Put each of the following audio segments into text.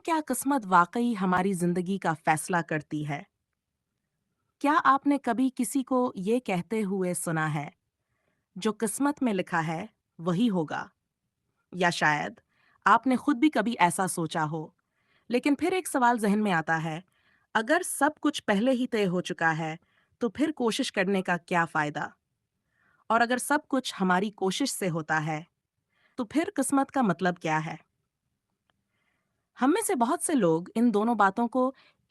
क्या किस्मत वाकई हमारी जिंदगी का फैसला करती है? क्या आपने कभी किसी को ये कहते हुए सुना है, जो किस्मत में लिखा है, वही होगा? या शायद आपने खुद भी कभी ऐसा सोचा हो, लेकिन फिर एक सवाल जहन में आता है, अगर सब कुछ पहले ही तय हो चुका है, तो फिर कोशिश करने का क्या फायदा? और अगर सब कुछ हमारी कोशिश से होता है, तो फिर किस्मत का मतलब क्या है? हम में से बहुत से लोग इन दोनों बातों को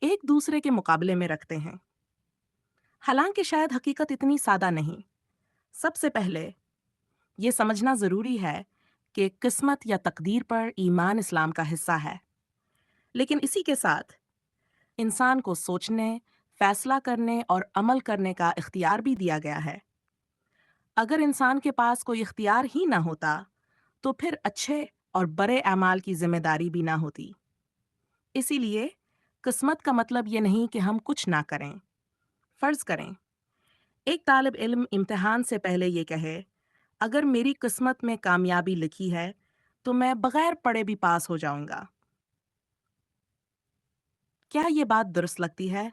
एक दूसरे के मुकाबले में रखते हैं। हालांकि शायद हकीकत इतनी सादा नहीं। सबसे पहले ये समझना जरूरी है कि किस्मत या तकदीर पर ईमान इस्लाम का हिस्सा है, लेकिन इसी के साथ इंसान को सोचने, फैसला करने और अमल करने का इख्तियार भी दिया गया है। अगर इंसान के पास कोई इख्तियार ही ना होता, तो फिर अच्छे और बड़े अमाल की जिम्मेदारी भी ना होती। इसीलिए किस्मत का मतलब ये नहीं कि हम कुछ ना करें। फर्ज करें एक तालिब इल्म इम्तिहान से पहले ये कहे, अगर मेरी किस्मत में कामयाबी लिखी है तो मैं बगैर पढ़े भी पास हो जाऊंगा। क्या ये बात दुरुस्त लगती है?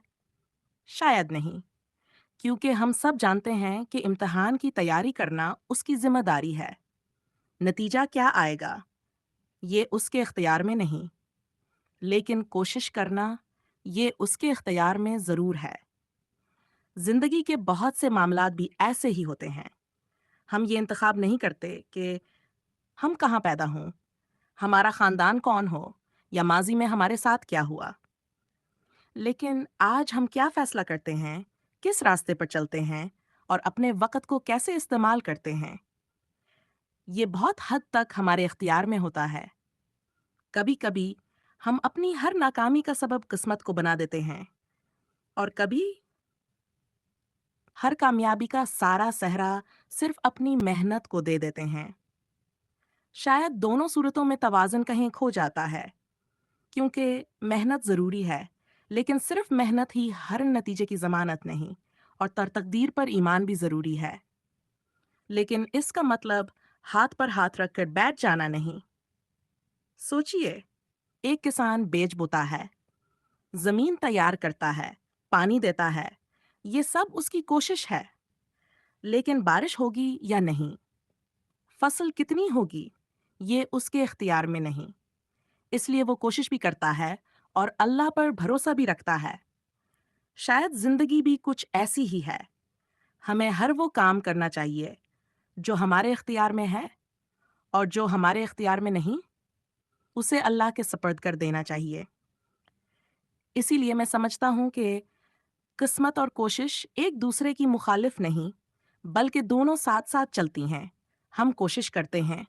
शायद नहीं, क्योंकि हम सब जानते हैं कि इम्तिहान की तैयारी करना उसकी जिम्मेदारी है। नतीजा क्या आएगा, ये उसके इख्तियार में नहीं, लेकिन कोशिश करना ये उसके इख्तियार में ज़रूर है। जिंदगी के बहुत से मामलात भी ऐसे ही होते हैं। हम ये इंतखाब नहीं करते कि हम कहाँ पैदा हों, हमारा खानदान कौन हो, या माजी में हमारे साथ क्या हुआ। लेकिन आज हम क्या फैसला करते हैं, किस रास्ते पर चलते हैं और अपने वक्त को कैसे इस्तेमाल करते हैं, ये बहुत हद तक हमारे इख्तियार में होता है। कभी कभी हम अपनी हर नाकामी का सबब किस्मत को बना देते हैं, और कभी हर कामयाबी का सारा सहरा सिर्फ अपनी मेहनत को दे देते हैं। शायद दोनों सूरतों में तवाज़ुन कहीं खो जाता है, क्योंकि मेहनत ज़रूरी है, लेकिन सिर्फ मेहनत ही हर नतीजे की ज़मानत नहीं, और तकदीर पर ईमान भी ज़रूरी है। लेकिन इसका मतलब हाथ पर हाथ रखकर बैठ जाना नहीं। सोचिए, एक किसान बीज बोता है, ज़मीन तैयार करता है, पानी देता है, ये सब उसकी कोशिश है। लेकिन बारिश होगी या नहीं, फसल कितनी होगी, ये उसके इख्तियार में नहीं। इसलिए वो कोशिश भी करता है और अल्लाह पर भरोसा भी रखता है। शायद जिंदगी भी कुछ ऐसी ही है। हमें हर वो काम करना चाहिए जो हमारे इख्तियार में है, और जो हमारे इख्तियार में नहीं, उसे अल्लाह के सपर्द कर देना चाहिए। इसीलिए मैं समझता हूँ कि किस्मत और कोशिश एक दूसरे की मुखालिफ नहीं, बल्कि दोनों साथ साथ चलती हैं। हम कोशिश करते हैं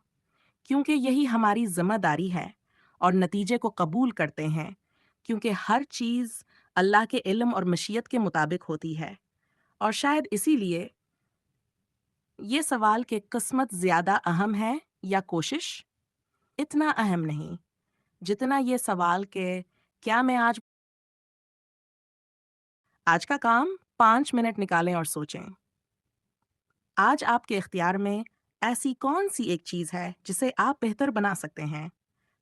क्योंकि यही हमारी जिम्मेदारी है, और नतीजे को कबूल करते हैं क्योंकि हर चीज़ अल्लाह के इल्म और मशीयत के मुताबिक होती है। और शायद इसीलिए ये सवाल कि किस्मत ज़्यादा अहम है या कोशिश, इतना अहम नहीं जितना ये सवाल कि क्या मैं आज का काम 5 मिनट निकालें और सोचें। आज आपके इख्तियार में ऐसी कौन सी एक चीज़ है जिसे आप बेहतर बना सकते हैं?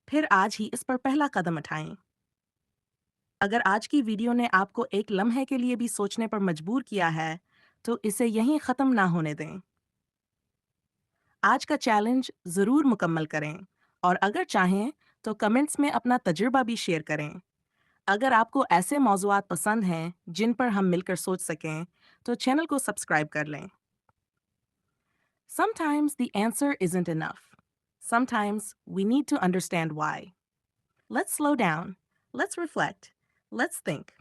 फिर आज ही इस पर पहला कदम उठाएं। अगर आज की वीडियो ने आपको एक लम्हे के लिए भी सोचने पर मजबूर किया है, तो इसे यहीं ख़त्म ना होने दें। आज का चैलेंज ज़रूर मुकम्मल करें, और अगर चाहें तो कमेंट्स में अपना तजुर्बा भी शेयर करें। अगर आपको ऐसे मौज़ूआत पसंद हैं जिन पर हम मिलकर सोच सकें, तो चैनल को सब्सक्राइब कर लें। Sometimes the answer isn't enough. Sometimes we need to understand why. Let's slow down. Let's reflect. Let's think.